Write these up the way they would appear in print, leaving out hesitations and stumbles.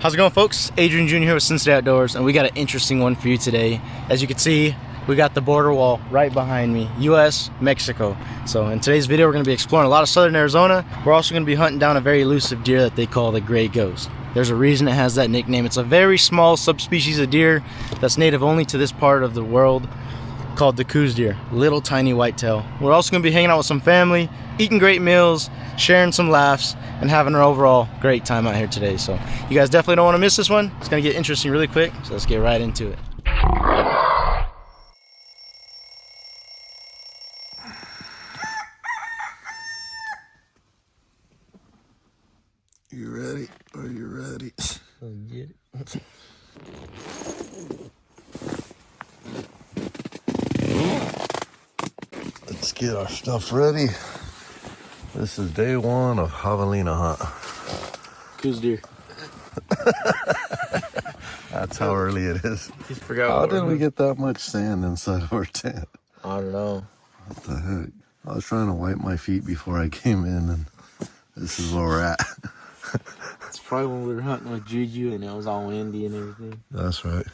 How's it going, folks? Adrian Jr. here with Cincinnati Outdoors, and we got an interesting one for you today. As you can see, we got the border wall right behind me, U.S., Mexico. So in today's video, we're going to be exploring a lot of southern Arizona. We're also going to be hunting down a very elusive deer that they call the gray ghost. There's a reason it has that nickname. It's a very small subspecies of deer that's native only to this part of the world, called the Coues Deer, little tiny whitetail. We're also going to be hanging out with some family, eating great meals, sharing some laughs, and having an overall great time out here today. So you guys definitely don't want to miss this one. It's going to get interesting really quick, so let's get right into it. You ready? Are you ready? Let's get it. Let's get our stuff ready. This is day one of javelina hunt. Coues Deer. That's how early it is. Just forgot. How did we get that much sand inside of our tent? I don't know. What the heck? I was trying to wipe my feet before I came in, and this is where we're at. It's probably when we were hunting with Juju and it was all windy and everything. That's right.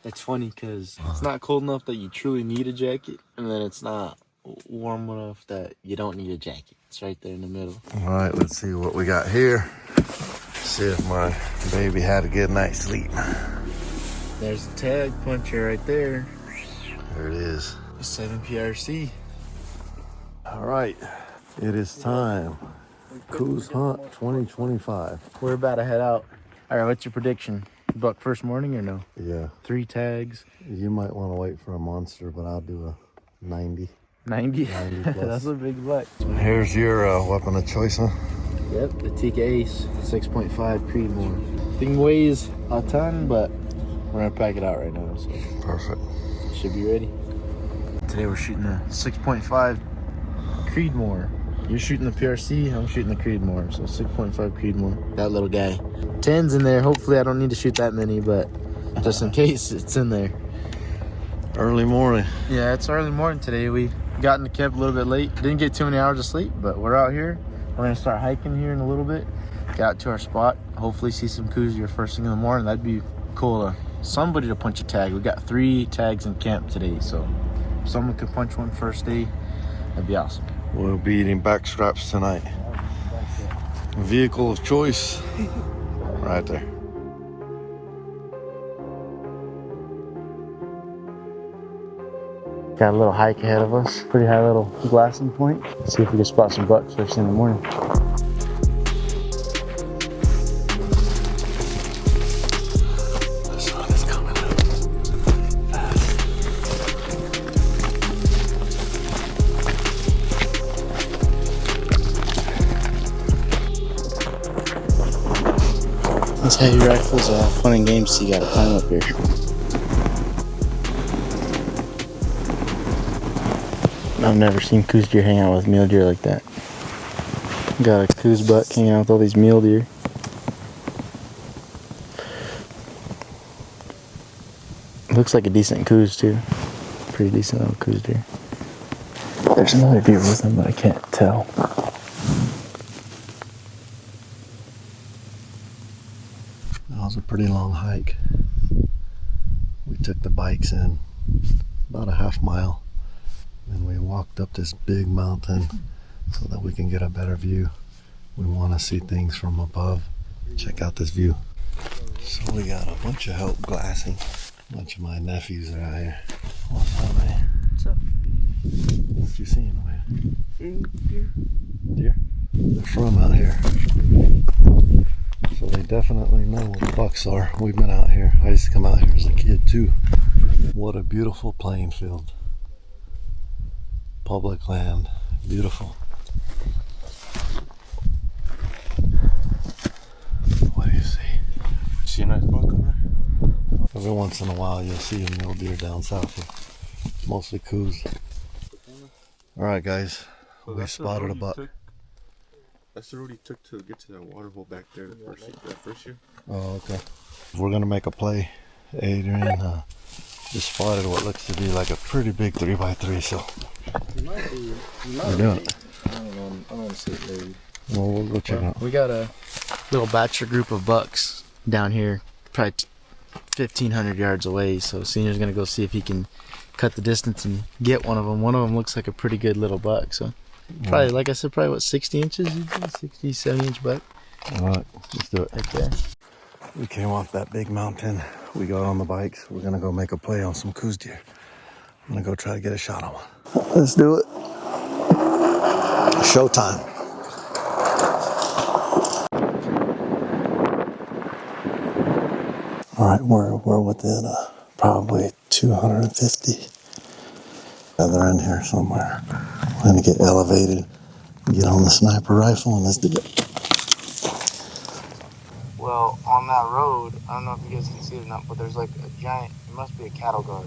It's funny because it's not cold enough that you truly need a jacket, and then it's not warm enough that you don't need a jacket. It's right there in the middle. All right, let's see what we got here. See if my baby had a good night's sleep. There's the tag puncher right there. There it is. 7 PRC. All right, it is time. Coues Hunt 2025. We're about to head out. All right, what's your prediction? Buck first morning or no? Yeah. 3 tags. You might want to wait for a monster, but I'll do a 90. 90? 90 plus. That's a big buck. Here's your weapon of choice, huh? Yep, the TK Ace 6.5 Creedmoor. Thing weighs a ton, but we're gonna pack it out right now, so Perfect. should be ready. Today we're shooting a 6.5 Creedmoor. You're shooting the PRC, I'm shooting the Creedmoor, so 6.5 Creedmoor. That little guy. 10's in there. Hopefully I don't need to shoot that many, but just in case it's in there. Early morning. Yeah, it's early morning today. We got in the camp a little bit late. Didn't get too many hours of sleep, but we're out here. We're gonna start hiking here in a little bit. Get out to our spot. Hopefully see some Coues Deer first thing in the morning. That'd be cool to somebody to punch a tag. We got 3 tags in camp today, so if someone could punch one first day, that'd be awesome. We'll be eating back straps tonight. Vehicle of choice. Right there. Got a little hike ahead of us. Pretty high little glassing point. Let's see if we can spot some bucks first thing in the morning. The sun is coming up. These heavy rifles are fun and games, so you gotta climb up here. I've never seen Coues Deer hang out with mule deer like that. Got a Coues buck hanging out with all these mule deer. Looks like a decent Coues too. Pretty decent little Coues Deer. There's another deer with him, but I can't tell. That was a pretty long hike. We took the bikes in about a half mile. And we walked up this big mountain so that we can get a better view. We want to see things from above. Check out this view. So we got a bunch of help glassing. A bunch of my nephews are out here. What's up, man? What's up? What you seeing over here? Deer? They're from out here. So they definitely know what the bucks are. We've been out here. I used to come out here as a kid too. What a beautiful playing field. Public land, beautiful. What do you see? See a nice buck over there? Every once in a while you'll see a mule deer down south, mostly Coues. All right, guys, we spotted a buck. That's the road he took to get to that water hole back there that first year. Oh, okay. We're gonna make a play. Adrian just spotted what looks to be like a pretty big 3x3, so You might be. we're doing it. I don't want to say it, baby. Well, we'll go check it out. We got a little bachelor group of bucks down here, probably 1,500 yards away. So Senior's gonna go see if he can cut the distance and get one of them. One of them looks like a pretty good little buck. So probably, like I said, probably what, 60 inches? 60, 70 inch buck. All right, let's do it. Right there. We came off that big mountain. We got on the bikes. We're gonna go make a play on some Coues Deer. I'm gonna go try to get a shot on one. Let's do it. Showtime. All right, we're within probably 250. Yeah, they're in here somewhere. We're gonna get elevated, get on the sniper rifle, and let's do it. Well, on that road, I don't know if you guys can see it or not, but there's like a giant, it must be a cattle guard.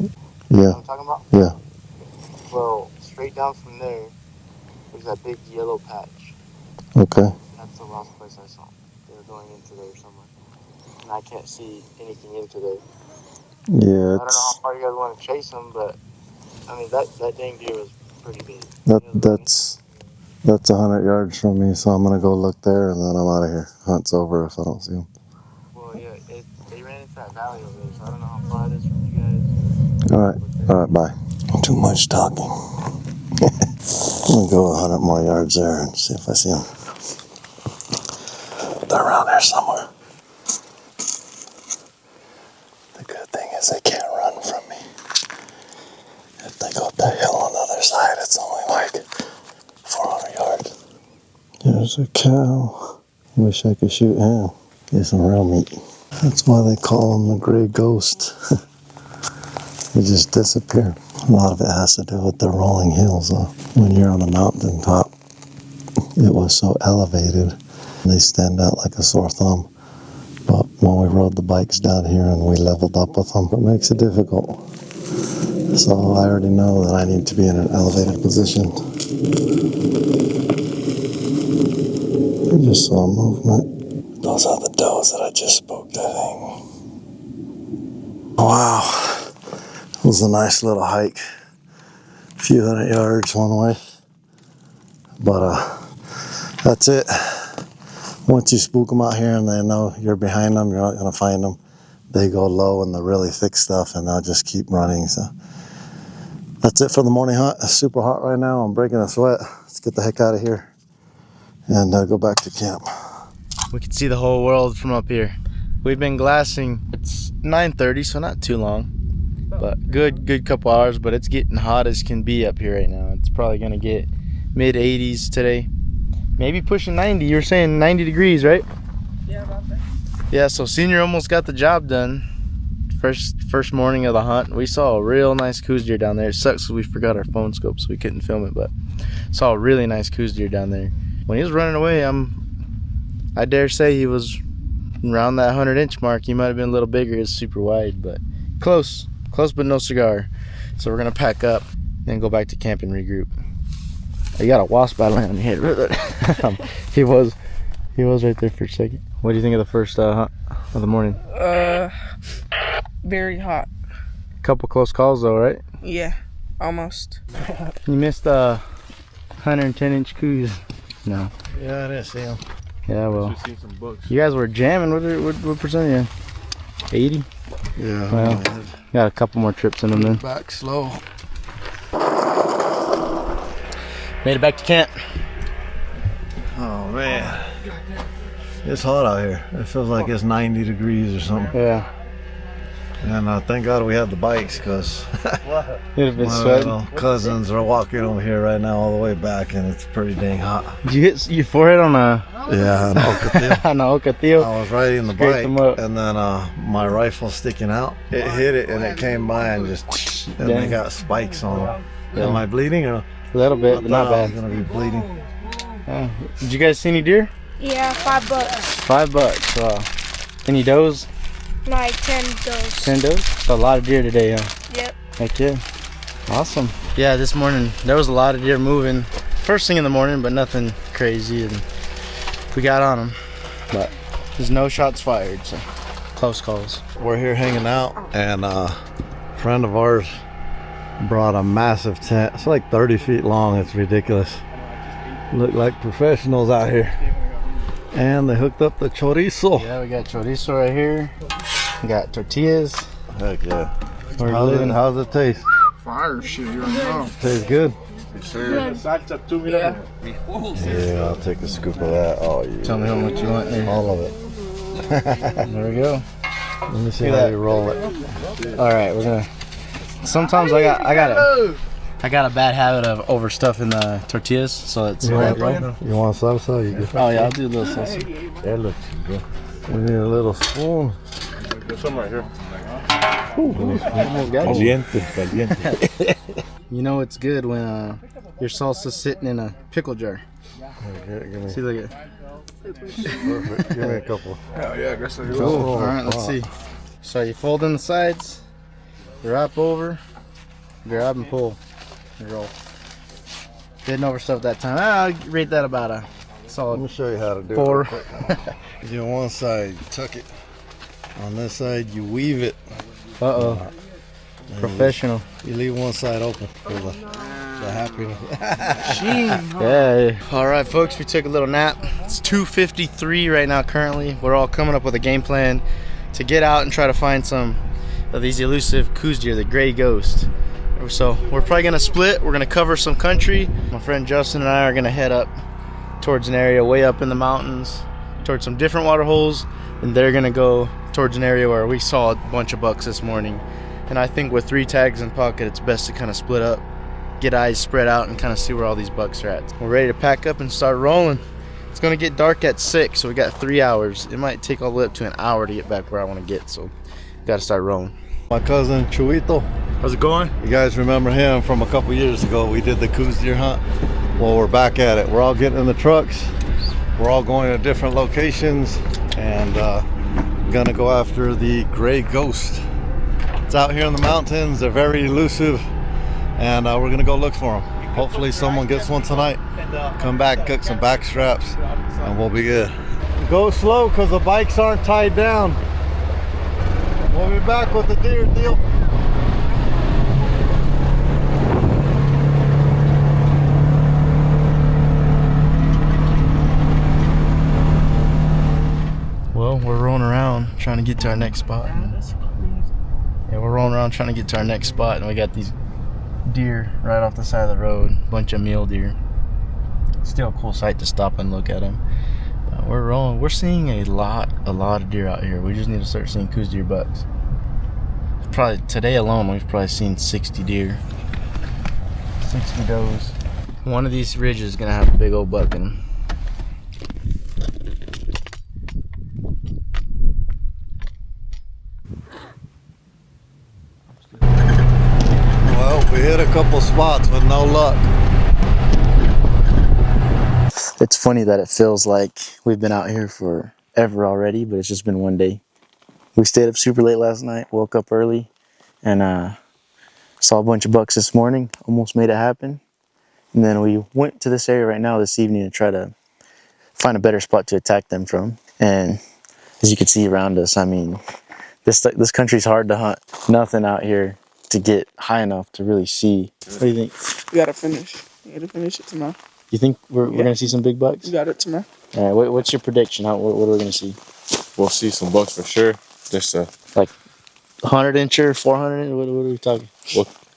You know Yeah, what I'm talking about? yeah. Well, straight down from there, there's that big yellow patch. Okay. That's the last place I saw. They were going into there somewhere. And I can't see anything into there. Yeah, I don't know how far you guys want to chase them, but I mean, that dang deer was pretty big. that's 100 yards from me, so I'm gonna go look there, and then I'm out of here. Hunt's over if I don't see him. Well, yeah, they ran into that valley over there, so I don't know how far it is from you guys. All right, bye. Too much talking. I'm gonna go 100 more yards there and see if I see them. They're around there somewhere. The good thing is they can't run from me. If they go up that hill on the other side, it's only like 400 yards. There's a cow. Wish I could shoot him. Get some real meat. That's why they call him the gray ghost. He just disappeared. A lot of it has to do with the rolling hills. When you're on the mountain top, it was so elevated. They stand out like a sore thumb. But when we rode the bikes down here and we leveled up with them, it makes it difficult. So I already know that I need to be in an elevated position. I just saw movement. Those are the does that I just spoke to, I think. Wow. It was a nice little hike. A few hundred yards one way. But that's it. Once you spook them out here and they know you're behind them, you're not going to find them. They go low in the really thick stuff and they'll just keep running. So that's it for the morning hunt. It's super hot right now. I'm breaking a sweat. Let's get the heck out of here and go back to camp. We can see the whole world from up here. We've been glassing. It's 9:30, so not too long. But good couple hours, but it's getting hot as can be up here right now. It's probably gonna get mid 80s today. Maybe pushing 90. You were saying 90 degrees, right? Yeah, about that. Yeah, so Senior almost got the job done. First morning of the hunt. We saw a real nice Coues deer down there. It sucks because we forgot our phone scope, so we couldn't film it, but saw a really nice Coues deer down there. When he was running away, I dare say he was around that 100-inch mark. He might have been a little bigger. It's super wide, but close but no cigar. So we're gonna pack up and go back to camp and regroup. You got a wasp battling on your head. He was right there for a second. What do you think of the first hunt of the morning? Very hot. Couple close calls though, right? Yeah, almost. You missed 110-inch Coues. No. Yeah, I didn't see him. Yeah, well, We've seen some books. you guys were jamming. What percent are you? 80? Yeah. Well, got a couple more trips in them then. Back slow. Made it back to camp. Oh man, it's hot out here. It feels like it's 90 degrees or something. Yeah. And thank God we have the bikes, because You'd have been my sweating. little cousins are walking over here right now all the way back, and it's pretty dang hot. Did you hit your forehead on a Yeah, and on a Ocotillo? I was riding the Scraped bike, them up. and then my rifle sticking out. It hit it, and it came by and just, and they Dang. got spikes on them. Yeah. Am I bleeding or? A little I bit, thought but not I was bad. gonna be bleeding. Yeah. Did you guys see any deer? Yeah, $5. $5. Wow. Any does? Like 10 does. 10 does? So a lot of deer today, huh? Yep. Heck yeah. Awesome. Yeah, this morning there was a lot of deer moving. First thing in the morning, but nothing crazy. And we got on them. But there's no shots fired, so close calls. We're here hanging out, and a friend of ours brought a massive tent. It's like 30 feet long. It's ridiculous. Look like professionals out here. And they hooked up the chorizo. Yeah, we got chorizo right here. We got tortillas. Heck yeah. We're How's it taste? Fire shit, you don't know. Tastes good? Yeah. Yeah, I'll take a scoop of that. Oh, yeah. Tell me how much you want there. All of it. There we go. Let me see Look at how that. you roll it. All right, we're gonna. Sometimes I got a bad habit of overstuffing the tortillas, so it's You right. want salsa? You get Oh yeah, I'll do a little salsa. that looks good. We need a little spoon. There's some right here. Caliente. You know it's good when your salsa's sitting in a pickle jar. Give See, look at. Perfect. Give me a couple. Hell yeah, I guess I do. Cool. All right, let's see. So you fold in the sides, wrap over, grab and pull, and roll. Didn't overstuff that time. I'll rate that about a Let me solid show you how to do 4. it. You on one side, you tuck it. On this side, you weave it. Uh-oh. Professional. You leave one side open for the happiness. Yeah. All right, folks, we took a little nap. It's 2:53 right now currently. We're all coming up with a game plan to get out and try to find some of these elusive Coues deer, the gray ghost. So we're probably gonna split. We're gonna cover some country. My friend Justin and I are gonna head up towards an area way up in the mountains, towards some different water holes, and they're gonna go towards an area where we saw a bunch of bucks this morning. And I think with 3 tags in pocket, it's best to kind of split up, get eyes spread out, and kind of see where all these bucks are at. We're ready to pack up and start rolling. It's gonna get dark at 6, so we got 3 hours. It might take all the way up to an hour to get back where I want to get, so gotta start rolling. My cousin Chuito. How's it going? You guys remember him from a couple years ago? We did the Coues deer hunt. Well, we're back at it. We're all getting in the trucks. We're all going to different locations and gonna go after the gray ghost. It's out here in the mountains. They're very elusive, and we're gonna go look for them. Hopefully someone gets one tonight. Come back, cook some back straps, and we'll be good. Go slow because the bikes aren't tied down. We'll be back with the deer deal. Well, we're rolling around trying to get to our next spot. Yeah, we're rolling around trying to get to our next spot, and we got these deer right off the side of the road. Bunch of mule deer. Still a cool sight to stop and look at them. We're rolling. We're seeing a lot of deer out here. We just need to start seeing Coues deer bucks. Probably today alone, we've probably seen 60 deer, 60 does. One of these ridges is gonna have a big old buck in them. Well, we hit a couple spots with no luck. It's funny that it feels like we've been out here forever already, but it's just been one day. We stayed up super late last night, woke up early, and saw a bunch of bucks this morning, almost made it happen. And then we went to this area right now this evening to try to find a better spot to attack them from. And as you can see around us, I mean, this country's hard to hunt. Nothing out here to get high enough to really see. What do you think? We gotta finish. We gotta finish it tomorrow. You think we're gonna see some big bucks? We got it tomorrow. All right, what's your prediction? What are we gonna see? We'll see some bucks for sure. Just Like 100 incher, 400 inch? What are we talking?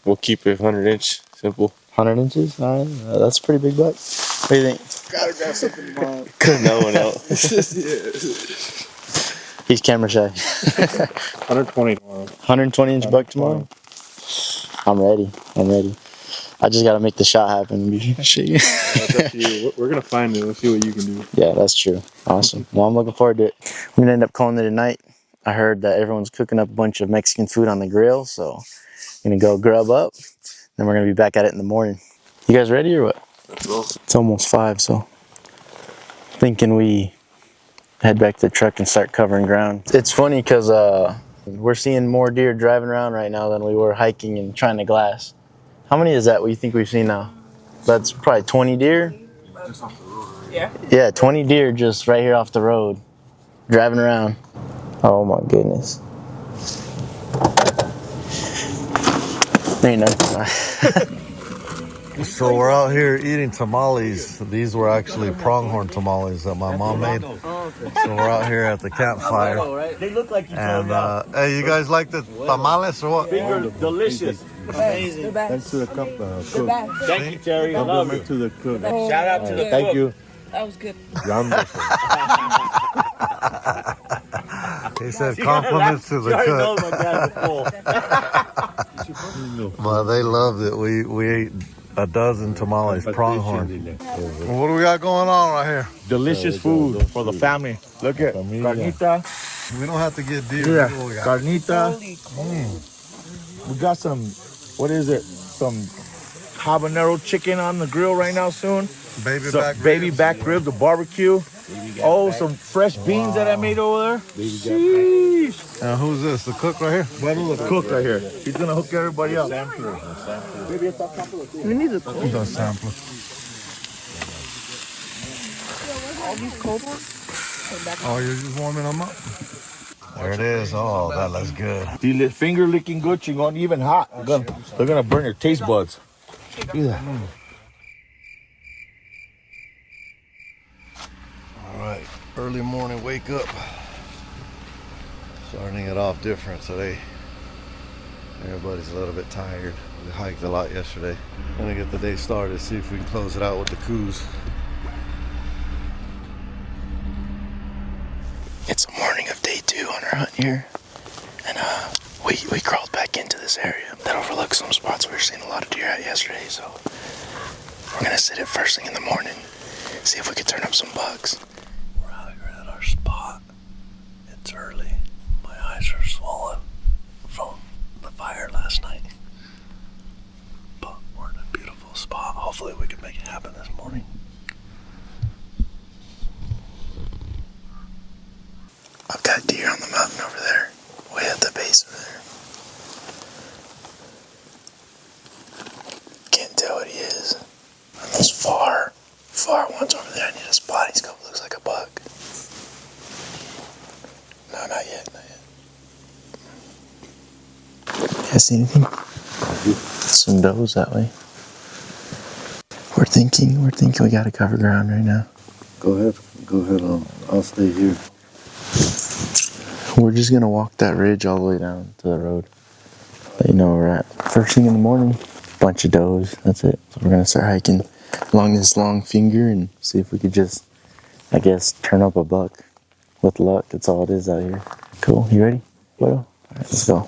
we'll keep it 100-inch, simple. 100 inches? All right, that's a pretty big buck. What do you think? Gotta grab something tomorrow. No one else. He's camera shy. 120 tomorrow. 120 inch buck tomorrow? I'm ready. I just gotta make the shot happen. That's up to you. We're gonna find it. Let's see what you can do. Yeah, that's true. Awesome. Well, I'm looking forward to it. We're gonna end up calling it a night. I heard that everyone's cooking up a bunch of Mexican food on the grill, so I'm gonna go grub up. Then we're gonna be back at it in the morning. You guys ready or what? It's almost 5, so thinking we head back to the truck and start covering ground. It's funny because we're seeing more deer driving around right now than we were hiking and trying to glass. How many is that? What do you think we've seen now? That's probably 20 deer. Just off the road. Yeah. Yeah, 20 deer just right here off the road, driving around. Oh my goodness. There ain't nothing. So we're out here eating tamales. These were actually pronghorn tamales that my mom made. So we're out here at the campfire. They look like you And hey, you guys like the tamales or what? delicious. Amazing. Thanks to the cook. Thank you, Terry. I love you. To the cook. Shout out to the Thank cook. you. That was good. He said compliments to the Terry knows cook. my dad's a fool. Well, they loved it. We ate a dozen tamales, pronghorn. Well, what do we got going on right here? Delicious food for the family. Look at carnita. We don't have to get deep. Yeah, What we got? carnita. We got some, what is it? Some habanero chicken on the grill right now soon. Baby back rib, the barbecue. Oh, some fresh beans that I made over there. Sheesh. Now, who's this? The cook right here? The cook right here. He's gonna hook everybody up. We need a cold. The sampler. All these cold ones. Oh, you're just warming them up? There it is. Oh, that looks good. The finger licking good, chingon, even hot. They're gonna burn your taste buds. Look at that. All right, early morning wake up. Starting it off different today. Everybody's a little bit tired. We hiked a lot yesterday. Gonna get the day started, see if we can close it out with the Coues. It's the morning of day 2 on our hunt here, and we crawled back into this area that overlooks some spots we were seeing a lot of deer at yesterday, so we're gonna sit it first thing in the morning, see if we can turn up some bucks. We're out here at our spot. It's early. My eyes are swollen from the fire last night, but we're in a beautiful spot. Hopefully we can make it happen this morning. I've got deer on the mountain over there, way at the base over there. Can't tell what he is. And those far ones over there, I need a spotting scope. Looks like a buck. No, not yet. Yeah, see anything? Some does that way. We're thinking we gotta cover ground right now. Go ahead. I'll stay here. We're just gonna walk that ridge all the way down to the road. Let you know where we're at. First thing in the morning, bunch of does. That's it. So we're gonna start hiking along this long finger and see if we could just, I guess, turn up a buck. With luck, that's all it is out here. Cool. You ready? Well, all right, let's go.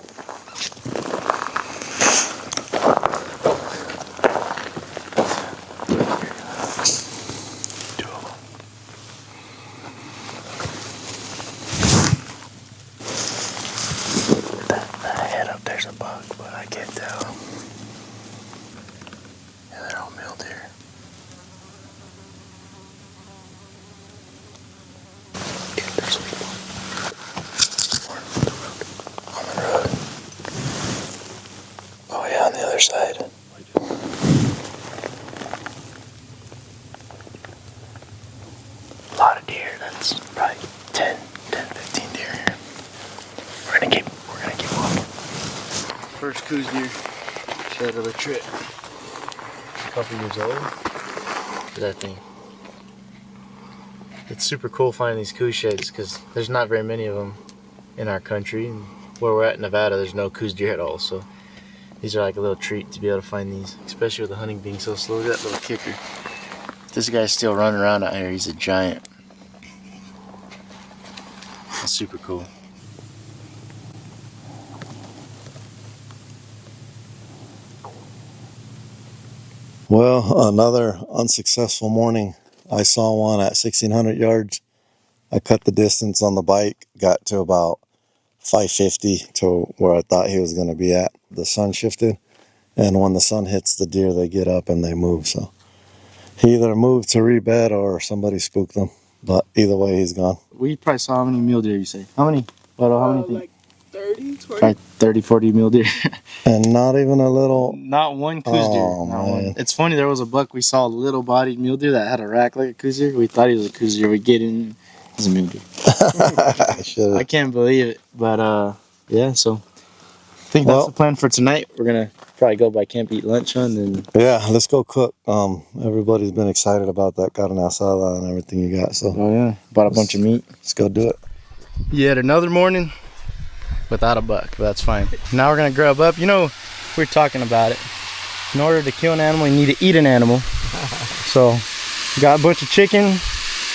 There's a buck, but I can't tell. Yeah, they're all mule deer. Yeah, there's one. On the road. Oh yeah, on the other side. A lot of deer. That's probably 10, 15 deer here. We're gonna keep walking. First Coues Deer shed of the trip. A couple years old. Look at that thing. It's super cool finding these Coues sheds because there's not very many of them in our country. And where we're at in Nevada, there's no Coues Deer at all. So these are like a little treat to be able to find these, especially with the hunting being so slow. Look at that little kicker. This guy's still running around out here. He's a giant. That's super cool. Well, another unsuccessful morning. I saw one at 1,600 yards. I cut the distance on the bike, got to about 550 to where I thought he was going to be at. The sun shifted, and when the sun hits the deer, they get up and they move. So he either moved to rebed or somebody spooked them. But either way, he's gone. We probably saw how many mule deer you say? How many? How many think? Like 30, 20. Probably 30, 40 mule deer. And not even a little. Not one Coues deer. Oh, Not man. one. It's funny, there was a buck, we saw a little bodied mule deer that had a rack like a Coues deer. We thought he was a Coues deer. We get in, he's a mule deer. I can't believe it. But yeah, so I think that's the plan for tonight. We're gonna probably go by camp, eat lunch, and then Yeah, let's go cook. Everybody's been excited about that carne asada and everything you got. So oh yeah, bought a bunch of meat. let's go do it. Yet another morning without a buck, but that's fine. Now we're gonna grub up. You know, we're talking about it. In order to kill an animal, you need to eat an animal. So, you got a bunch of chicken, and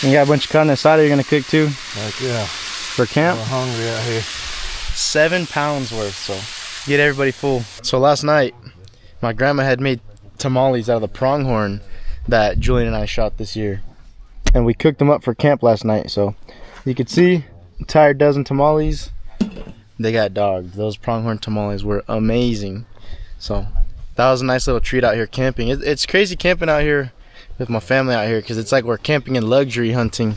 you got a bunch of carne asada you're gonna cook too Heck yeah, for camp. we're hungry out here. 7 pounds worth, so get everybody full. So last night, my grandma had made tamales out of the pronghorn that Julian and I shot this year, and we cooked them up for camp last night. So you could see entire dozen tamales. They got dogged. Those pronghorn tamales were amazing. So that was a nice little treat out here camping. It's crazy camping out here with my family out here because it's like we're camping and luxury hunting,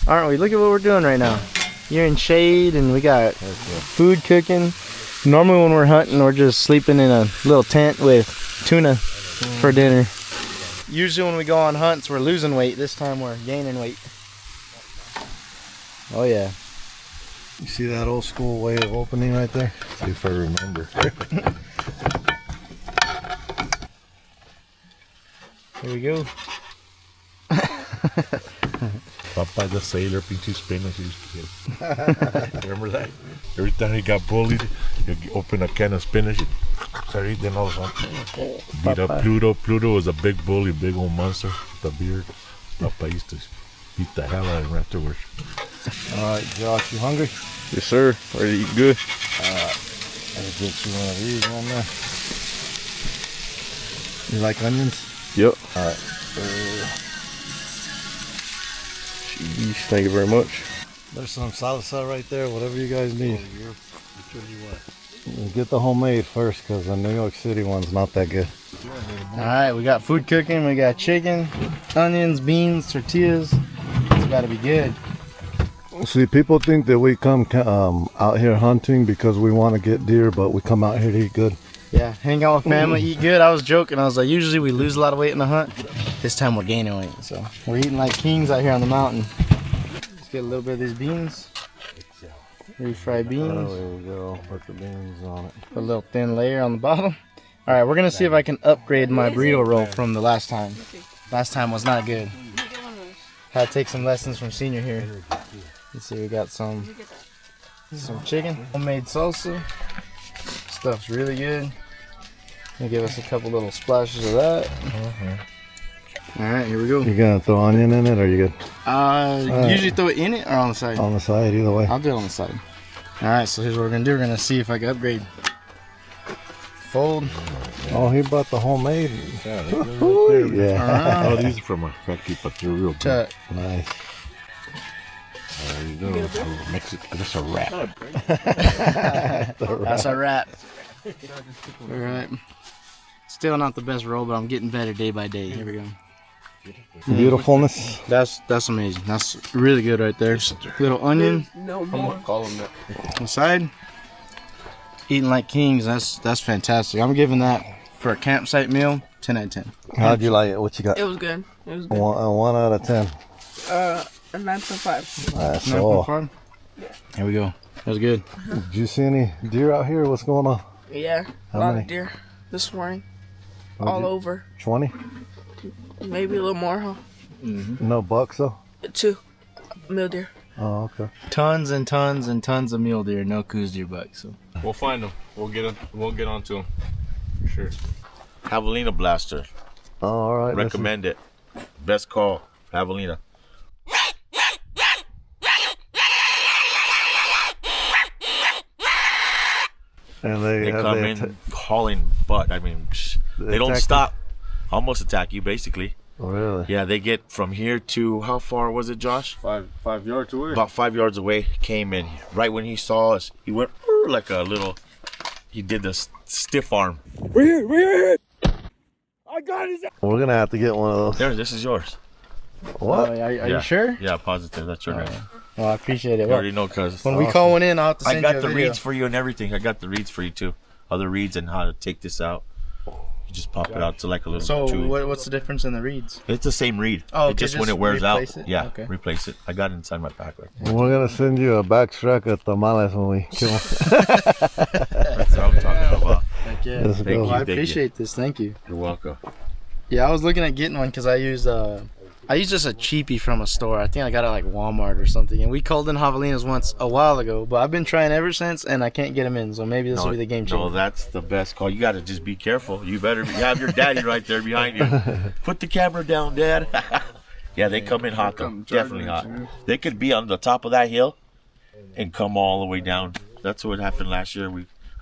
aren't we? Look at what we're doing right now. You're in shade and we got food cooking. Normally when we're hunting, we're just sleeping in a little tent with tuna for dinner. Usually when we go on hunts, we're losing weight. This time we're gaining weight. Oh yeah. You see that old school way of opening right there? See if I remember. Here we go. Popeye the Sailor, pinche spinach used to get. Remember that? Every time he got bullied, you open a can of spinach and start eating all something. Beat up Pluto. Pluto was a big bully, big old monster with a beard. Popeye used to beat the hell out of him afterwards. All right, Josh, you hungry? Yes, sir. Ready to eat good? Let me get you one of these on there. You like onions? Yep. All right. Jeez, thank you very much. There's some salsa right there, whatever you guys need. Get the homemade first because the New York City one's not that good. Alright, we got food cooking, we got chicken, onions, beans, tortillas. It's gotta be good. See, people think that we come out here hunting because we want to get deer, but we come out here to eat good. Yeah, hang out with family, eat good. I was joking. I was like, usually we lose a lot of weight in the hunt. This time we're gaining weight. So we're eating like kings out here on the mountain. Let's get a little bit of these beans. Refried beans. There we go. Put the beans on it. Put a little thin layer on the bottom. All right, we're going to see if I can upgrade my burrito roll from the last time. Last time was not good. Had to take some lessons from Senior here. Let's see, we got some chicken. Homemade salsa. Stuff's really good. Gonna give us a couple little splashes of that. All right, here we go. You gonna throw onion in it, or you good? Usually throw it in it or on the side? On the side, either way. I'll do it on the side. All right, so here's what we're gonna do. We're gonna see if I can upgrade. Fold. Oh, he bought the homemade. Yeah, right there. Yeah. Oh, these are from a factory, but they're real good. Nice. There you go. Mexican. That's a wrap. That's a wrap. All right. Still not the best roll, but I'm getting better day by day. Here we go. Beautifulness. That's amazing. That's really good right there. Little onion No more. Call him that. on the side. Eating like kings. That's fantastic. I'm giving that for a campsite meal 10 out of 10. How'd you like it? What you got? It was good. It was good. 1 out of 10. A 9.5. That's all. 9.5. Here we go. That was good. Did you see any deer out here? What's going on? Yeah, How a lot many? of deer this morning. What'd All you- over. 20? Maybe a little more, huh? No bucks though? 2 mule deer. Oh, okay. Tons and tons and tons of mule deer. No Coues Deer bucks. So. We'll find them. We'll get onto them. For sure. Javelina blaster. Oh, all right. Recommend it. Best call. Javelina. And They come in hauling butt. I mean, they don't attack stop. Almost attack you, basically. Oh, really? Yeah, they get from here to, how far was it, Josh? 5 yards away. About 5 yards away. Came in. Right when he saw us, he went like a little, he did the stiff arm. We're gonna have to get one of those. There, this is yours. What? Are Yeah. you sure? Yeah, positive. That's your name. Oh, I appreciate it. You already know, cuz. When we call one in, I'll have to I send got you a the video. reads for you and everything. I got the reads for you too. Other reads and how to take this out. You just pop it out to like a little So tube. what's the difference in the reeds? It's the same read. Oh, It okay, just when just it wears out. replace it? Yeah, Okay. replace it. I got it inside my pack right there. We're gonna send you a backstrack of tamales when we kill them. That's what I'm talking about. Heck yeah. Let's go. Well, I Thank you. appreciate this. Thank you. You're welcome. Yeah, I was looking at getting one because I used just a cheapie from a store. I think I got it like Walmart or something. And we called in javelinas once a while ago, but I've been trying ever since, and I can't get them in. So maybe this will be the game changer. No, that's the best call. You got to just be careful. You better have your daddy right there behind you. Put the camera down, Dad. Yeah, they come in hot, though. Definitely hot. They could be on the top of that hill and come all the way down. That's what happened last year.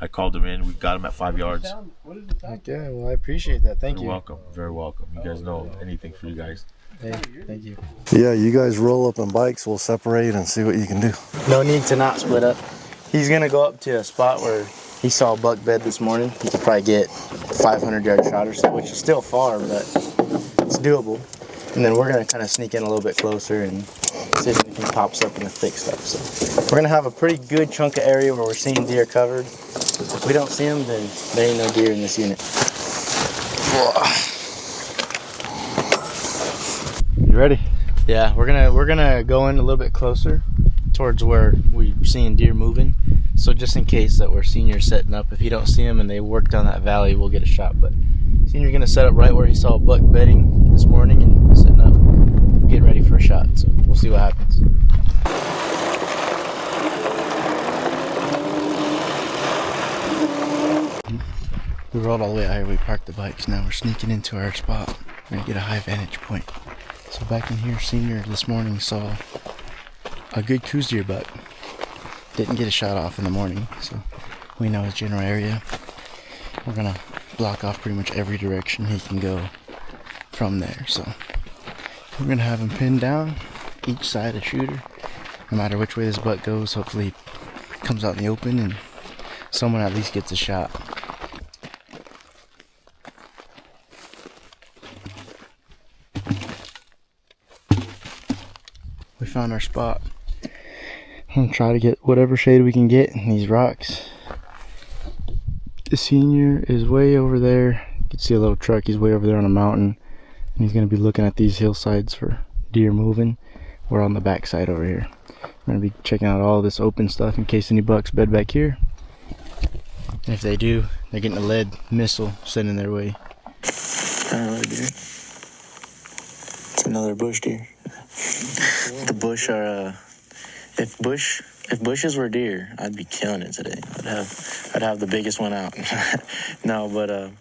I called them in. We got them at 5 yards. Okay, well, I appreciate that. Thank You're you. welcome. Very welcome. You guys know anything for you guys. Hey, thank you. Yeah, you guys roll up on bikes. We'll separate and see what you can do. No need to not split up. He's going to go up to a spot where he saw a buck bed this morning. He could probably get 500-yard shot or so, which is still far, but it's doable. And then we're going to kind of sneak in a little bit closer and see if anything pops up in the thick stuff. So we're going to have a pretty good chunk of area where we're seeing deer covered. If we don't see them, then there ain't no deer in this unit. You ready? Yeah, we're gonna go in a little bit closer towards where we're seeing deer moving. So just in case that we're senior setting up, if you don't see them and they work down that valley, we'll get a shot. But senior's gonna set up right where he saw a buck bedding this morning and setting up, getting ready for a shot. So we'll see what happens. We rolled all the way out here. We parked the bikes. Now we're sneaking into our spot. We're gonna get a high vantage point. So back in here, senior this morning saw a good Coues Deer buck. Didn't get a shot off in the morning, so we know his general area. We're gonna block off pretty much every direction he can go from there. So we're gonna have him pinned down, each side a shooter. No matter which way this buck goes, hopefully he comes out in the open and someone at least gets a shot. We found our spot. I'm gonna try to get whatever shade we can get in these rocks. The senior is way over there. You can see a little truck. He's way over there on a mountain, and he's gonna be looking at these hillsides for deer moving. We're on the back side over here. We're gonna be checking out all this open stuff in case any bucks bed back here. And if they do, they're getting a lead missile sent in their way. Another deer. It's another bush deer. The bush are if bushes were deer, I'd be killing it today. I'd have the biggest one out. No, but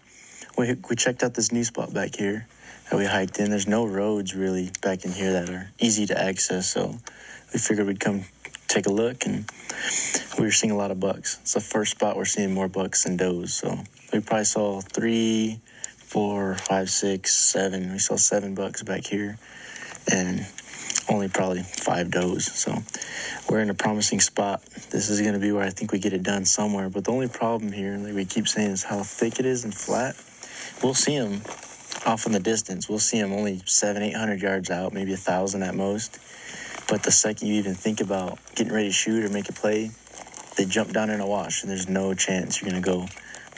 we checked out this new spot back here that we hiked in. There's no roads really back in here that are easy to access, so we figured we'd come take a look, and we were seeing a lot of bucks. It's the first spot we're seeing more bucks than does, so we probably saw 3, 4, 5, 6, 7. We saw 7 bucks back here, and only probably 5 does. So we're in a promising spot. This is going to be where I think we get it done somewhere. But the only problem here, like we keep saying, is how thick it is and flat. We'll see them off in the distance. We'll see them only 700-800 yards out, maybe 1,000 at most. But the second you even think about getting ready to shoot or make a play, they jump down in a wash, and there's no chance you're going to go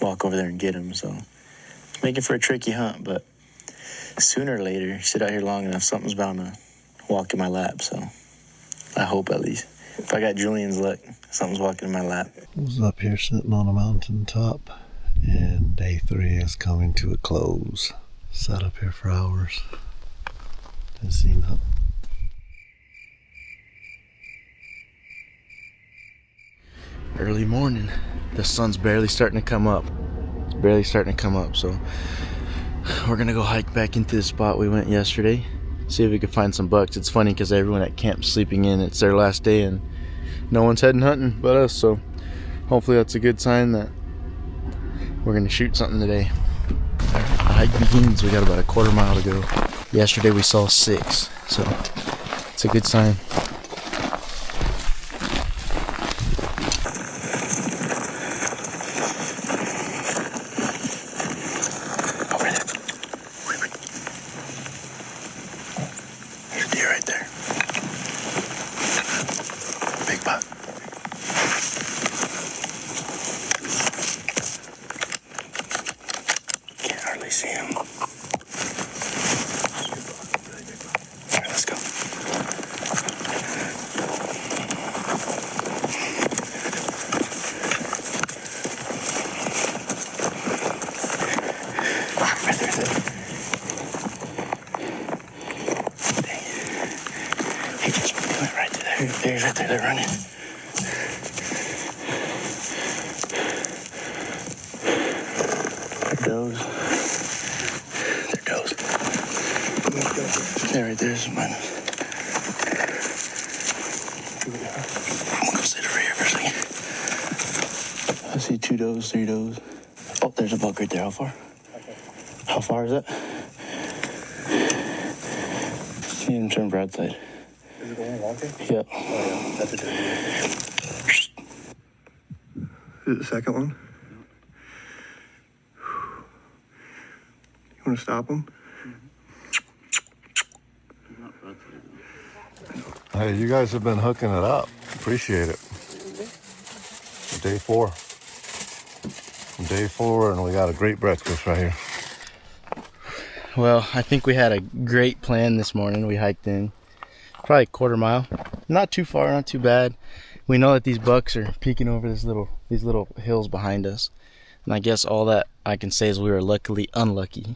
walk over there and get them. So it's making for a tricky hunt, but sooner or later, sit out here long enough, something's bound to walk in my lap. So I hope, at least. If I got Julian's luck, something's walking in my lap. I was up here sitting on a mountain top, and day 3 is coming to a close. Sat up here for hours. Didn't see nothing. Early morning. The sun's barely starting to come up. It's barely starting to come up, so we're gonna go hike back into the spot we went yesterday. See if we can find some bucks. It's funny because everyone at camp's sleeping in. It's their last day and no one's heading hunting but us, so hopefully that's a good sign that we're gonna shoot something today. The hike begins. We got about a quarter mile to go. Yesterday we saw 6, so it's a good sign. See him. All right, let's go. God, they're running. They're does. They're does. They're right there. Some mine. I'm gonna go sit over here for a second. I see 2 does, 3 does. Oh, there's a buck right there. How far? How far is it? You didn't turn broadside. Is it the one walking? Yep. Oh, yeah. That's a deer. Is it the second one? You want to stop him? Hey, you guys have been hooking it up. Appreciate it. Day 4. Day 4, and we got a great breakfast right here. Well, I think we had a great plan this morning. We hiked in probably a quarter mile. Not too far, not too bad. We know that these bucks are peeking over these little hills behind us. And I guess all that I can say is we were luckily unlucky.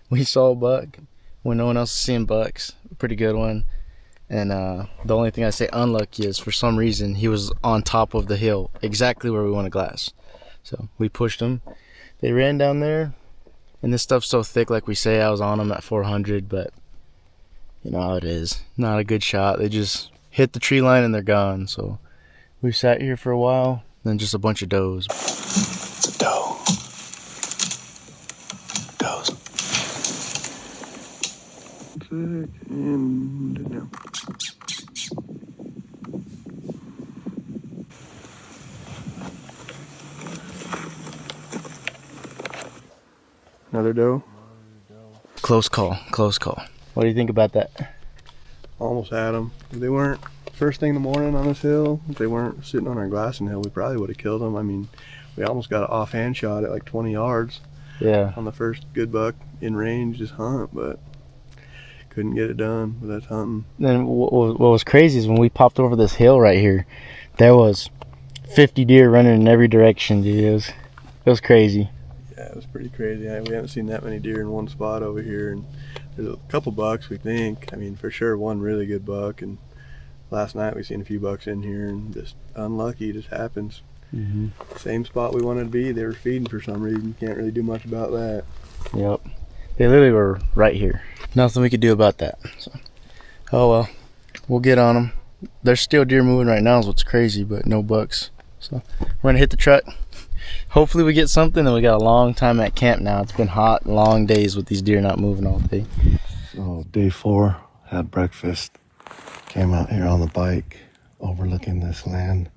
We saw a buck when no one else is seeing bucks. A pretty good one. And the only thing I say unlucky is for some reason he was on top of the hill, exactly where we want to glass. So we pushed them. They ran down there. And this stuff's so thick, like we say, I was on them at 400, but you know how it is. Not a good shot. They just hit the tree line and they're gone. So we sat here for a while, then just a bunch of does. It's a doe. Does. And now. Another doe. Close call, close call. What do you think about that? Almost had them. If they weren't first thing in the morning on this hill, if they weren't sitting on our glassing hill, we probably would have killed them. I mean, we almost got an offhand shot at like 20 yards. Yeah. On the first good buck in range, just hunt, but couldn't get it done with that hunting. Then what was crazy is when we popped over this hill right here, there was 50 deer running in every direction, dude. It was crazy. Yeah, it was pretty crazy. We haven't seen that many deer in one spot over here, and there's a couple bucks, we think. I mean, for sure, one really good buck, and last night we seen a few bucks in here, and just unlucky, just happens. Mm-hmm. Same spot we wanted to be. They were feeding for some reason. Can't really do much about that. Yep. They literally were right here. Nothing we could do about that. So, oh well, we'll get on them. There's still deer moving right now is what's crazy, but no bucks. So we're gonna hit the truck. Hopefully we get something, and we got a long time at camp now. It's been hot, long days with these deer not moving all day. So day 4, had breakfast, came out here on the bike, overlooking this land.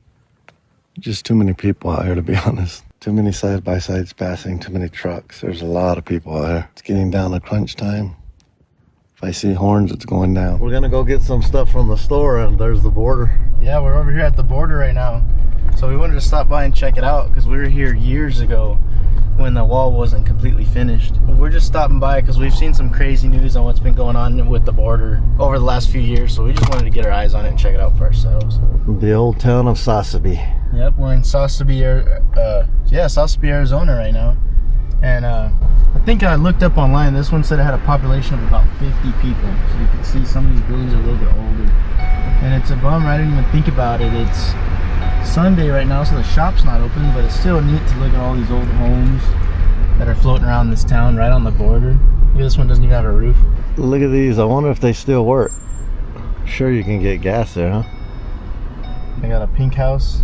Just too many people out here, to be honest. Too many side-by-sides passing, too many trucks. There's a lot of people out here. It's getting down to crunch time. If I see horns, it's going down. We're gonna go get some stuff from the store, and there's the border. Yeah, we're over here at the border right now. So we wanted to stop by and check it out because we were here years ago when the wall wasn't completely finished. We're just stopping by because we've seen some crazy news on what's been going on with the border over the last few years. So we just wanted to get our eyes on it and check it out for ourselves. The old town of Sasabe. Yep, we're in Sasabe, Arizona right now. And I think I looked up online. This one said it had a population of about 50 people. So you can see some of these buildings are a little bit older. And it's a bum. I didn't even think about it. It's Sunday right now, so the shop's not open, but it's still neat to look at all these old homes that are floating around this town right on the border. Maybe this one doesn't even have a roof. Look at these. I wonder if they still work. Sure, you can get gas there, huh? They got a pink house.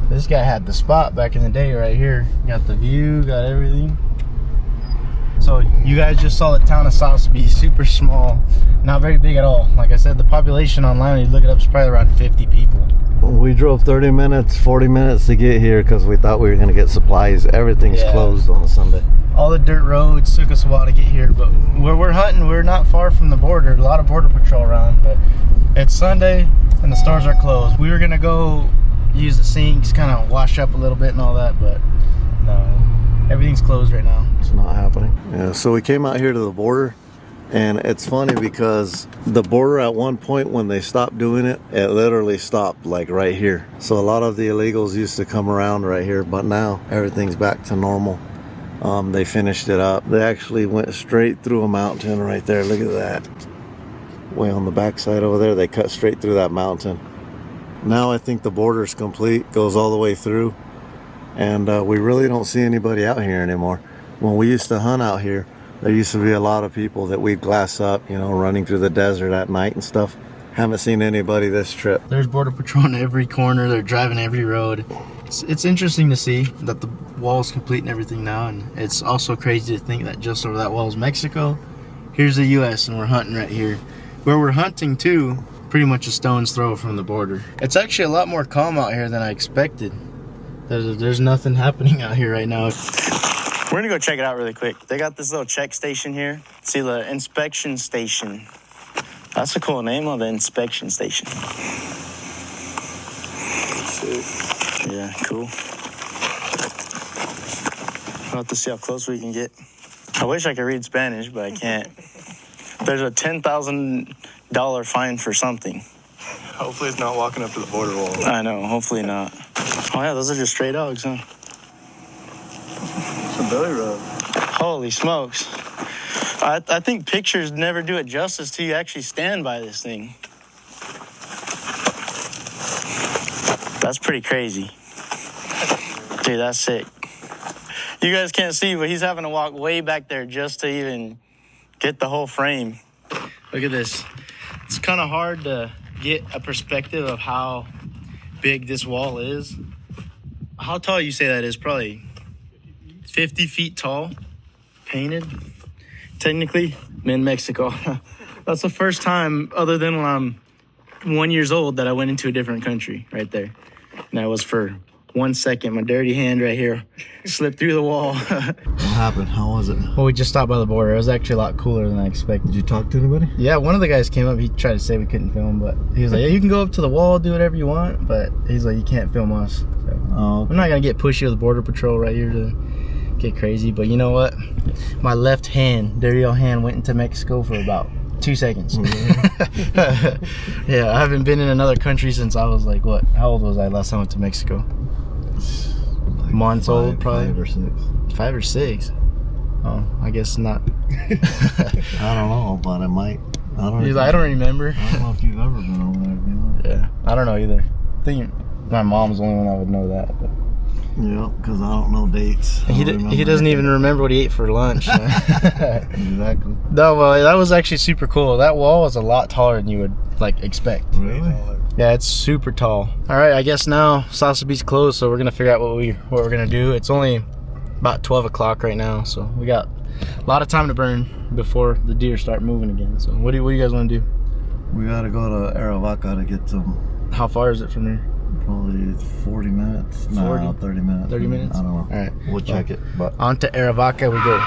This guy had the spot back in the day right here. Got the view, got everything. So you guys just saw the town of Sasabe, super small, not very big at all. Like I said, the population online, when you look it up, is probably around 50 people. We drove 30 minutes, 40 minutes to get here because we thought we were going to get supplies. Everything's closed on a Sunday. All the dirt roads took us a while to get here, but where we're hunting, we're not far from the border. A lot of border patrol around, but it's Sunday and the stores are closed. We were going to go use the sinks, kind of wash up a little bit and all that, but no, everything's closed right now. It's not happening. Yeah, so we came out here to the border, and it's funny because the border at one point when they stopped doing it, it literally stopped like right here. So a lot of the illegals used to come around right here, but now everything's back to normal. They finished it up. They actually went straight through a mountain right there. Look at that. way on the backside over there. They cut straight through that mountain. Now I think the border's complete, goes all the way through, and we really don't see anybody out here anymore. When we used to hunt out here, there used to be a lot of people that we'd glass up, you know, running through the desert at night and stuff. Haven't seen anybody this trip. There's Border Patrol on every corner. They're driving every road. It's interesting to see that the wall is complete and everything now, and it's also crazy to think that just over that wall is Mexico. Here's the U.S. and we're hunting right here. Where we're hunting to, pretty much a stone's throw from the border. It's actually a lot more calm out here than I expected. There's nothing happening out here right now. We're gonna go check it out really quick. They got this little check station here. See, the inspection station. That's a cool name on the inspection station. Yeah, cool. We'll have to see how close we can get. I wish I could read Spanish, but I can't. There's a $10,000 fine for something. Hopefully it's not walking up to the border wall. I know, hopefully not. Oh yeah, those are just stray dogs, huh? It's a belly rub. Holy smokes. I think pictures never do it justice till you actually stand by this thing. That's pretty crazy. Dude, that's sick. You guys can't see, but he's having to walk way back there just to even get the whole frame. Look at this. It's kind of hard to get a perspective of how big this wall is. How tall you say that is? Probably 50 feet tall, painted. Technically, I'm in Mexico. That's the first time, other than when I'm 1 year old, that I went into a different country right there. And that was for 1 second. My dirty hand right here slipped through the wall. What happened? How was it? Well, we just stopped by the border. It was actually a lot cooler than I expected. Did you talk to anybody? Yeah, one of the guys came up. He tried to say we couldn't film, but he was like, yeah, you can go up to the wall, do whatever you want, but he's like, you can't film us. So Oh, okay. I'm not going to get pushy with the Border Patrol right here to get crazy, but you know what? My left hand, dirty old hand, went into Mexico for about 2 seconds. Yeah, I haven't been in another country since I was like, what? How old was I last time I went to Mexico? Like Months old, probably. 5 or 6. 5 or 6. Oh, I guess not. I don't know, but it might. I don't He's like, I don't remember. I don't know if you've ever been over there. You know? Yeah, I don't know either. I think my mom's the only one that would know that. But. Yeah, because I don't know dates. He doesn't even remember what he ate for lunch. Exactly. No, well, that was actually super cool. That wall was a lot taller than you would like expect. Really? Yeah, it's super tall. All right, I guess now Salsa Beach's closed, so we're gonna figure out what we're gonna do. It's only about 12 o'clock right now, so we got a lot of time to burn before the deer start moving again. So what do you guys want to do? We gotta go to Arivaca to get some. How far is it from here? Probably 40 minutes. 40? No, 30 minutes. 30 minutes? I don't know. All right, We'll check it. But on to Arivaca we go.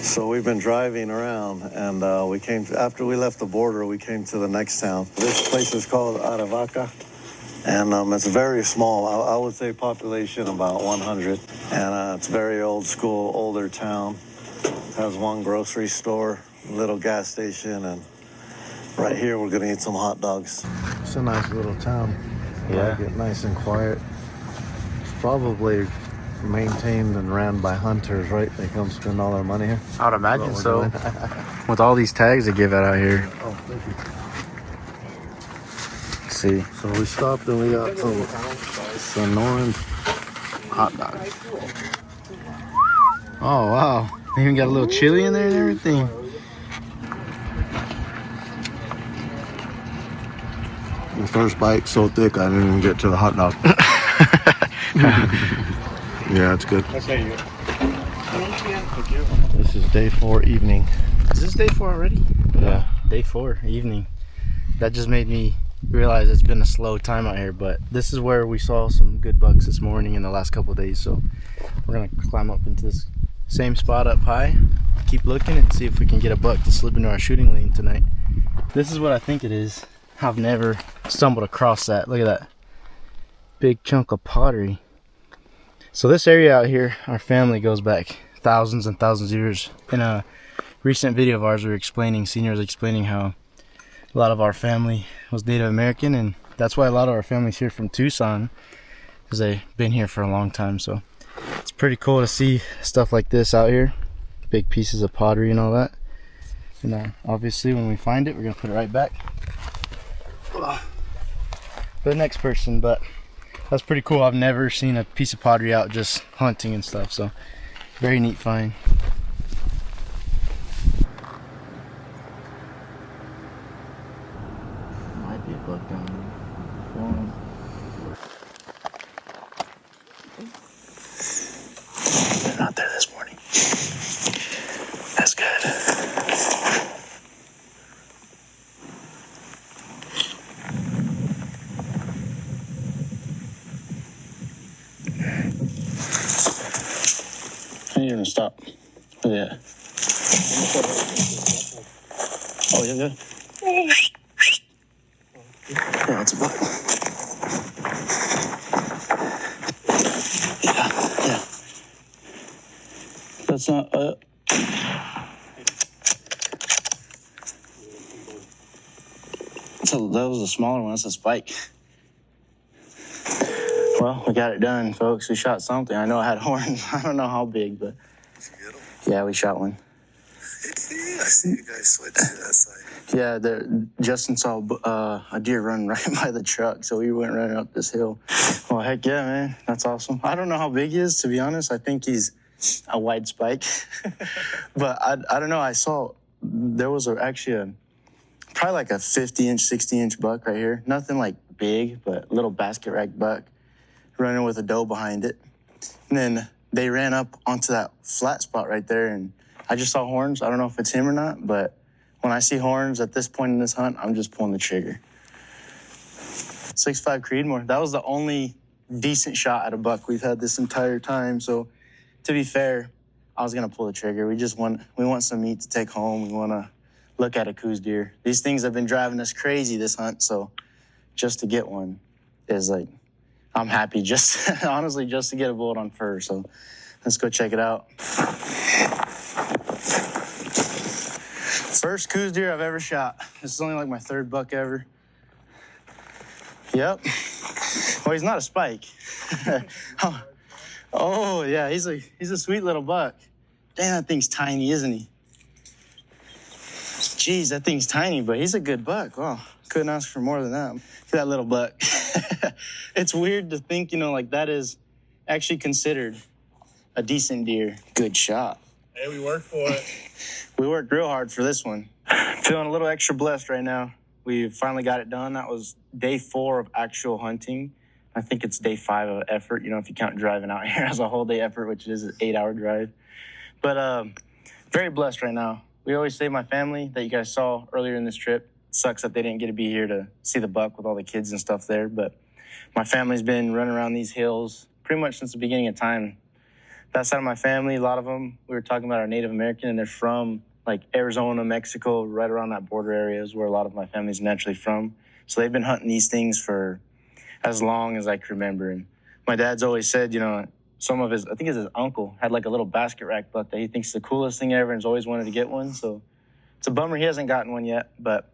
so we've been driving around, and we came to, after we left the border, we came to the next town. This place is called Arivaca, and it's very small. I would say population about 100, and it's very old school, older town. It has one grocery store, little gas station, and right here we're gonna eat some hot dogs. It's a nice little town. Yeah. Like it nice and quiet. It's probably maintained and ran by hunters, right? They come spend all their money here. I would imagine What we're so. doing. With all these tags they give out here. Oh, thank you. Let's see. So we stopped and we got some Sonoran hot dogs. Oh wow. They even got a little chili in there and everything. The first bite so thick I didn't even get to the hot dog. Yeah, it's good. This is day 4 evening. Is this day 4 already? Yeah. Day 4 evening. That just made me realize it's been a slow time out here, but this is where we saw some good bucks this morning in the last couple of days, so we're gonna climb up into this same spot up high, keep looking and see if we can get a buck to slip into our shooting lane tonight. This is what I think it is. I've never stumbled across that. Look at that big chunk of pottery. So this area out here, our family goes back thousands and thousands of years. In a recent video of ours, we were explaining, Senior was explaining how a lot of our family was Native American, and that's why a lot of our family's here from Tucson, because they've been here for a long time. So it's pretty cool to see stuff like this out here, big pieces of pottery and all that. And obviously when we find it, we're gonna put it right back for the next person. But that's pretty cool. I've never seen a piece of pottery out just hunting and stuff, so very neat find. Might be a buck down there. They're not there this morning. That's good. I need him to stop. Look at that. Oh, yeah, good. Yeah, it's a buck. Yeah. That's not, that was a smaller one. That's a spike. Well, we got it done, folks. We shot something. I know it had horns. I don't know how big, but yeah, we shot one. I see you guys switch to that side. Yeah, Justin saw a deer run right by the truck, so we went running up this hill. Well, heck yeah, man. That's awesome. I don't know how big he is, to be honest. I think he's a wide spike. But I don't know. I saw there was actually probably like a 50-inch, 60-inch buck right here. Nothing like big, but a little basket rack buck running with a doe behind it. And then they ran up onto that flat spot right there, and I just saw horns. I don't know if it's him or not, but when I see horns at this point in this hunt, I'm just pulling the trigger. 6.5 Creedmoor. That was the only decent shot at a buck we've had this entire time. So to be fair, I was gonna pull the trigger. We want some meat to take home. We wanna look at a Coues deer. These things have been driving us crazy this hunt, so just to get one is like, I'm happy just, honestly, just to get a bullet on fur. So let's go check it out. First Coues deer I've ever shot. This is only like my third buck ever. Yep. Well, he's not a spike. Oh yeah, he's a sweet little buck. Damn, that thing's tiny, isn't he? Jeez, that thing's tiny, but he's a good buck. Wow, couldn't ask for more than that. Look at that little buck. It's weird to think, like that is actually considered a decent deer. Good shot. Hey, we worked for it. We worked real hard for this one. Feeling a little extra blessed right now. We finally got it done. That was day 4 of actual hunting. I think it's day 5 of effort, if you count driving out here as a whole day effort, which is an 8-hour drive. But very blessed right now. We always say my family that you guys saw earlier in this trip. It sucks that they didn't get to be here to see the buck with all the kids and stuff there. But my family's been running around these hills pretty much since the beginning of time. That side of my family, a lot of them, we were talking about our Native American, and they're from like Arizona, Mexico, right around that border area is where a lot of my family's naturally from. So they've been hunting these things for as long as I can remember. And my dad's always said, some of his, I think it's his uncle, had like a little basket rack buck that he thinks is the coolest thing ever and has always wanted to get one. So it's a bummer he hasn't gotten one yet, but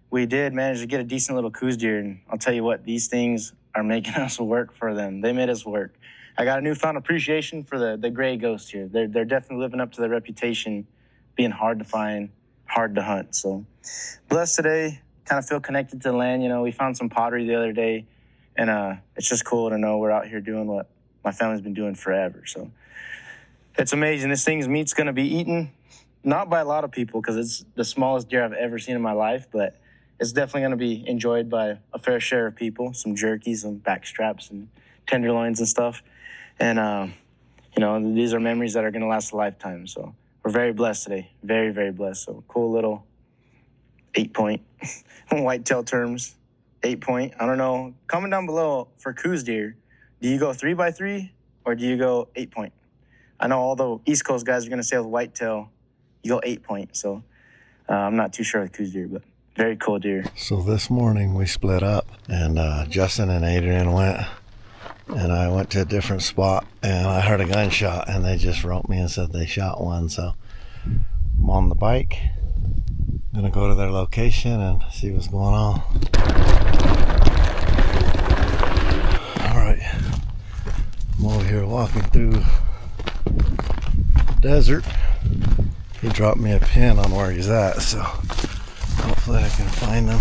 we did manage to get a decent little Coues deer. And I'll tell you what, these things are making us work for them. They made us work. I got a newfound appreciation for the gray ghost here. They're definitely living up to their reputation, being hard to find, hard to hunt. So blessed today, kind of feel connected to the land. We found some pottery the other day, and it's just cool to know we're out here doing what my family's been doing forever. So it's amazing. This thing's meat's going to be eaten, not by a lot of people because it's the smallest deer I've ever seen in my life, but it's definitely going to be enjoyed by a fair share of people, some jerky, some back straps, and tenderloins and stuff. And, these are memories that are going to last a lifetime. So we're very blessed today. Very, very blessed. So cool little 8-point, whitetail terms, 8-point. I don't know. Comment down below for Coues deer. Do you go 3x3 or do you go 8-point? I know all the East Coast guys are going to say with whitetail, you go 8-point. So I'm not too sure with Coues deer, but very cool deer. So this morning we split up, and Justin and Adrian went, and I went to a different spot, and I heard a gunshot, and they just wrote me and said they shot one. So I'm on the bike, gonna go to their location and see what's going on. All right, I'm over here walking through the desert. He dropped me a pin on where he's at, so hopefully I can find him.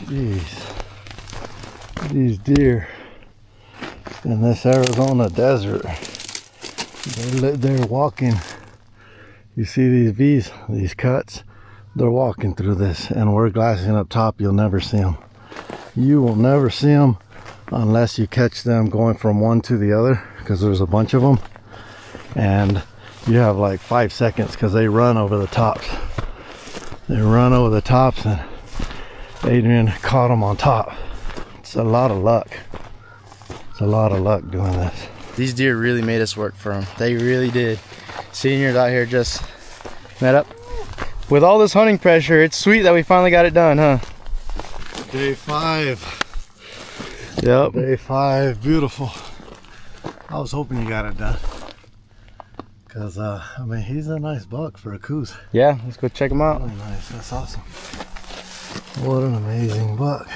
Jeez. These deer in this Arizona desert, they're walking. You see these V's, these cuts? They're walking through this, and we're glassing up top. You'll never see them. You will never see them unless you catch them going from one to the other, because there's a bunch of them, and you have like 5 seconds because they run over the tops. They run over the tops, and Adrian caught them on top. It's a lot of luck. It's a lot of luck doing this. These deer really made us work for them. They really did. Seniors out here just met up. With all this hunting pressure, it's sweet that we finally got it done, huh? Day 5. Yep. Day 5, beautiful. I was hoping you got it done. Because, I mean, he's a nice buck for a Coues. Yeah, let's go check him out. Really nice, that's awesome. What an amazing buck.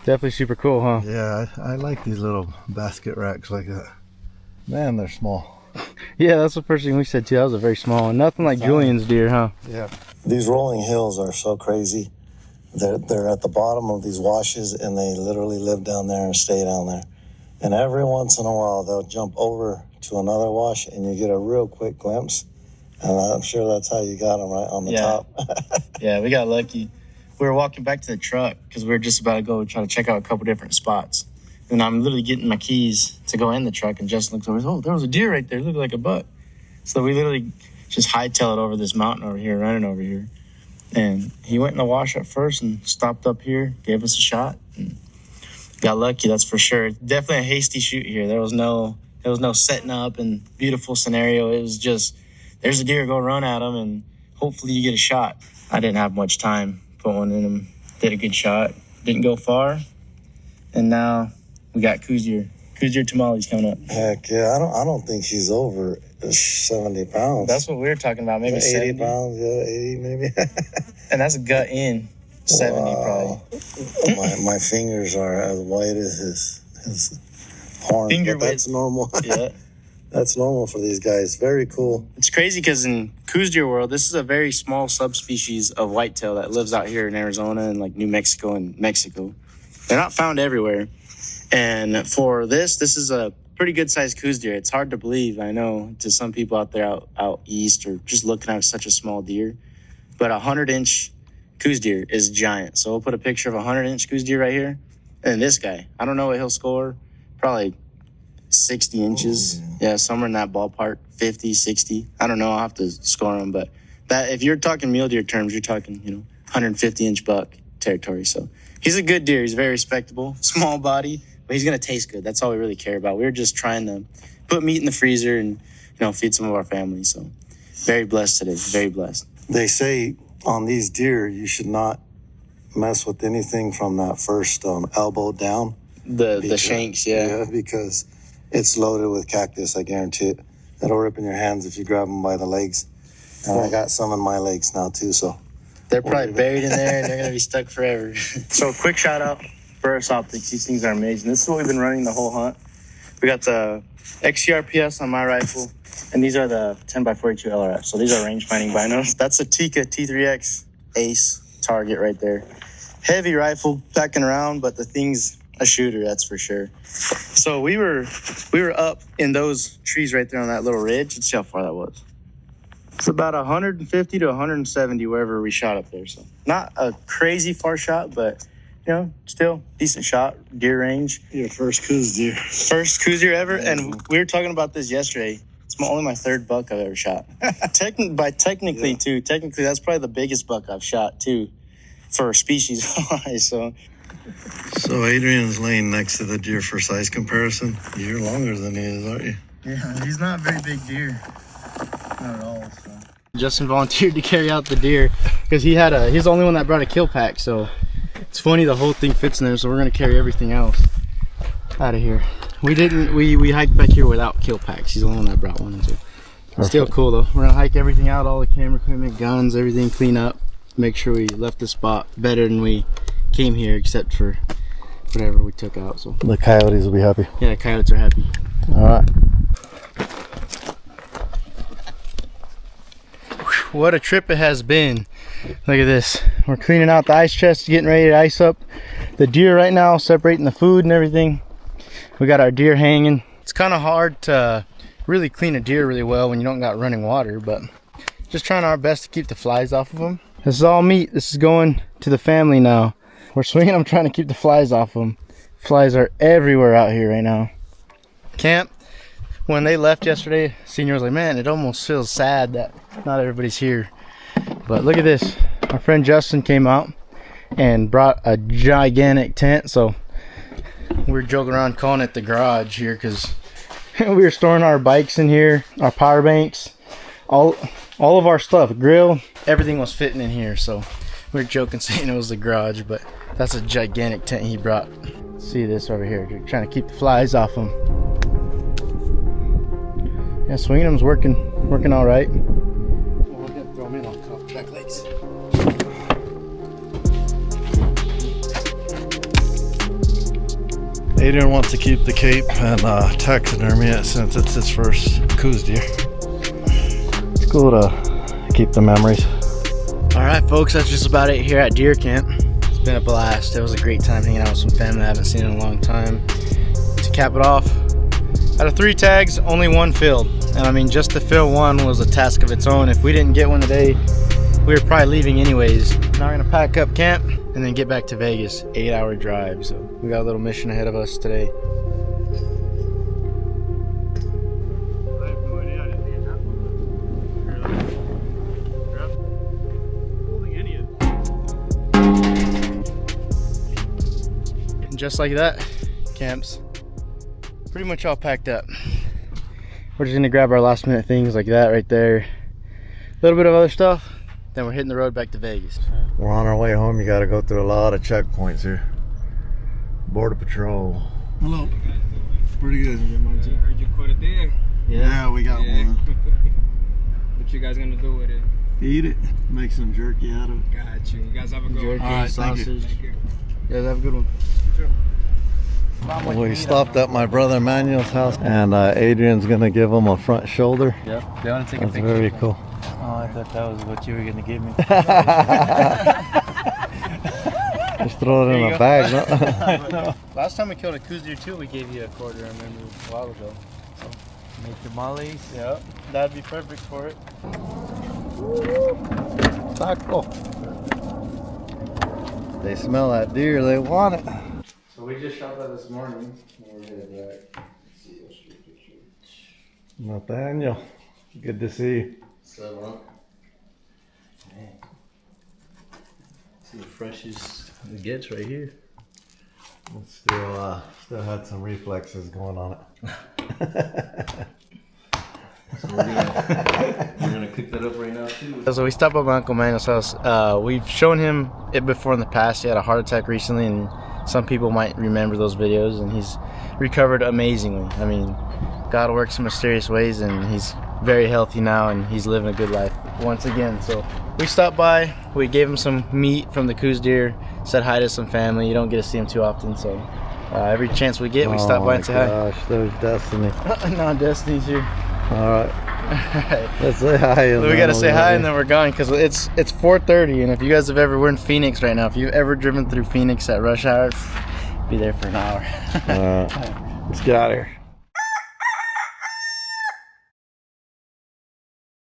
Definitely super cool, huh? Yeah, I like these little basket racks like that. Man, they're small. Yeah, that's the first thing we said too. That was a very small one. Nothing like Julian's deer, huh? Yeah. These rolling hills are so crazy. They're at the bottom of these washes, and they literally live down there and stay down there. And every once in a while, they'll jump over to another wash, and you get a real quick glimpse. And I'm sure that's how you got them, right on the top. Yeah, we got lucky. We were walking back to the truck because we were just about to go try to check out a couple different spots. And I'm literally getting my keys to go in the truck, and Justin looks over, oh, there was a deer right there. It looked like a buck. So we literally just hightail it over this mountain over here, running over here. And he went in the wash at first and stopped up here, gave us a shot, and got lucky, that's for sure. Definitely a hasty shoot here. There was no setting up and beautiful scenario. It was just, there's a deer, go run at him, and hopefully you get a shot. I didn't have much time. Put one in him, did a good shot, didn't go far, and now we got Coues Deer. Coues Deer tamales coming up. Heck yeah, I don't think she's over 70 pounds. That's what we were talking about, maybe 80 70 pounds, yeah, 80 maybe. And that's a gut in 70 wow. Probably. My fingers are as white as his horn. Finger but that's width. normal. Yeah. That's normal for these guys. Very cool. It's crazy because in Coues Deer world, this is a very small subspecies of whitetail that lives out here in Arizona and like New Mexico and Mexico. They're not found everywhere. And for this is a pretty good sized Coues Deer. It's hard to believe, I know, to some people out there out east or just looking at such a small deer. But a 100-inch Coues Deer is giant. So we'll put a picture of a 100-inch Coues Deer right here. And this guy, I don't know what he'll score. Probably 60 inches. Yeah, somewhere in that ballpark. 50, 60. I don't know. I'll have to score him. But that, if you're talking mule deer terms, you're talking, 150-inch buck territory. So he's a good deer. He's very respectable. Small body, but he's going to taste good. That's all we really care about. We were just trying to put meat in the freezer and, feed some of our family. So very blessed today. Very blessed. They say on these deer, you should not mess with anything from that first elbow down. The shanks, yeah. Yeah, because it's loaded with cactus, I guarantee it. It'll rip in your hands if you grab them by the legs. And I got some in my legs now, too, so. They're probably buried in there, and they're going to be stuck forever. So quick shout out, Burris Optics. These things are amazing. This is what we've been running the whole hunt. We got the XCRPS on my rifle, and these are the 10x42 LRF. So these are range finding binos. That's a Tika T3X Ace target right there. Heavy rifle, packing around, but the thing's a shooter, that's for sure. So we were up in those trees right there on that little ridge. Let's see how far that was. It's about 150 to 170 wherever we shot up there. So not a crazy far shot, but still decent shot, deer range. Your first Coues Deer. First Coues Deer ever, and we were talking about this yesterday. It's only my third buck I've ever shot. Technically, that's probably the biggest buck I've shot too, for species wise. So Adrian's laying next to the deer for size comparison. You're longer than he is, aren't you? Yeah, he's not a very big deer. Not at all. So. Justin volunteered to carry out the deer because he's the only one that brought a kill pack. So it's funny, the whole thing fits in there. So we're gonna carry everything else out of here. We hiked back here without kill packs. He's the only one that brought one. So still cool though. We're gonna hike everything out, all the camera equipment, guns, everything, clean up, make sure we left the spot better than we came here, except for whatever we took out. So the coyotes will be happy. Yeah, the coyotes are happy. All right. what a trip it has been. Look at this. We're cleaning out the ice chest, getting ready to ice up the deer right now, separating the food and everything. We got our deer hanging. It's kind of hard to really clean a deer really well when you don't got running water, but just trying our best to keep the flies off of them. This is all meat. This is going to the family now. We're swinging them, trying to keep the flies off them. Flies are everywhere out here right now. Camp, when they left yesterday, Senior was like, man, it almost feels sad that not everybody's here. But look at this. Our friend Justin came out and brought a gigantic tent. So we're joking around calling it the garage here because we were storing our bikes in here, our power banks, all of our stuff, grill, everything was fitting in here. So we were joking saying it was the garage, but that's a gigantic tent he brought. See this over here, you're trying to keep the flies off them. Yeah, swinging them's working all right. We're gonna throw them in on top back legs. Adrian wants to keep the cape and taxidermy it since it's his first Coues deer. It's cool to keep the memories. All right, folks, that's just about it here at deer camp. It's been a blast. It was a great time hanging out with some family I haven't seen in a long time. To cap it off, out of 3 tags, only 1 filled. And I mean, just to fill 1 was a task of its own. If we didn't get one today, we were probably leaving anyways. Now we're gonna pack up camp and then get back to Vegas. 8-hour drive, so we got a little mission ahead of us today. And just like that, camp's pretty much all packed up. We're just gonna grab our last minute things like that right there. A little bit of other stuff, then we're hitting the road back to Vegas. We're on our way home. You got to go through a lot of checkpoints here. Border Patrol. Hello. Pretty good. I heard you caught a deer. Yeah, we got one. What you guys gonna do with it? Eat it. Make some jerky out of it. Got you. You guys have a good one. Jerky, All right, thank you. sausage. Thank you. You guys have a good one. We stopped at my brother Emmanuel's house, and Adrian's gonna give him a front shoulder. Yeah, they want to take That's very cool. Oh, I thought that was what you were gonna give me. Just throw it in a bag. No? Last time we killed a Coues Deer too, we gave you a quarter, I remember, a while ago. So make tamales. Yep, that'd be perfect for it. Taco. They smell that deer, they want it. So we just shot that this morning. And we're headed back. Let's see, let's shoot. Nathaniel, good to see you. So, man. See the freshest it gets right here. Still had some reflexes going on it. So we're gonna cook that up right now too. So we stopped by my Uncle Manuel's house. We've shown him it before in the past. He had a heart attack recently, and some people might remember those videos, and he's recovered amazingly. I mean, God works in mysterious ways, and he's very healthy now, and he's living a good life once again. So we stopped by, we gave him some meat from the Coues Deer, said hi to some family. You don't get to see him too often, so every chance we get, we stop by and say hi. Oh my gosh, there's Destiny. No, Destiny's here. All right. Let's say hi. We gotta say hi and then we're gone because it's 4:30, and if you guys have ever, we're in Phoenix right now. If you've ever driven through Phoenix at rush hour, be there for an hour. Let's get out of here.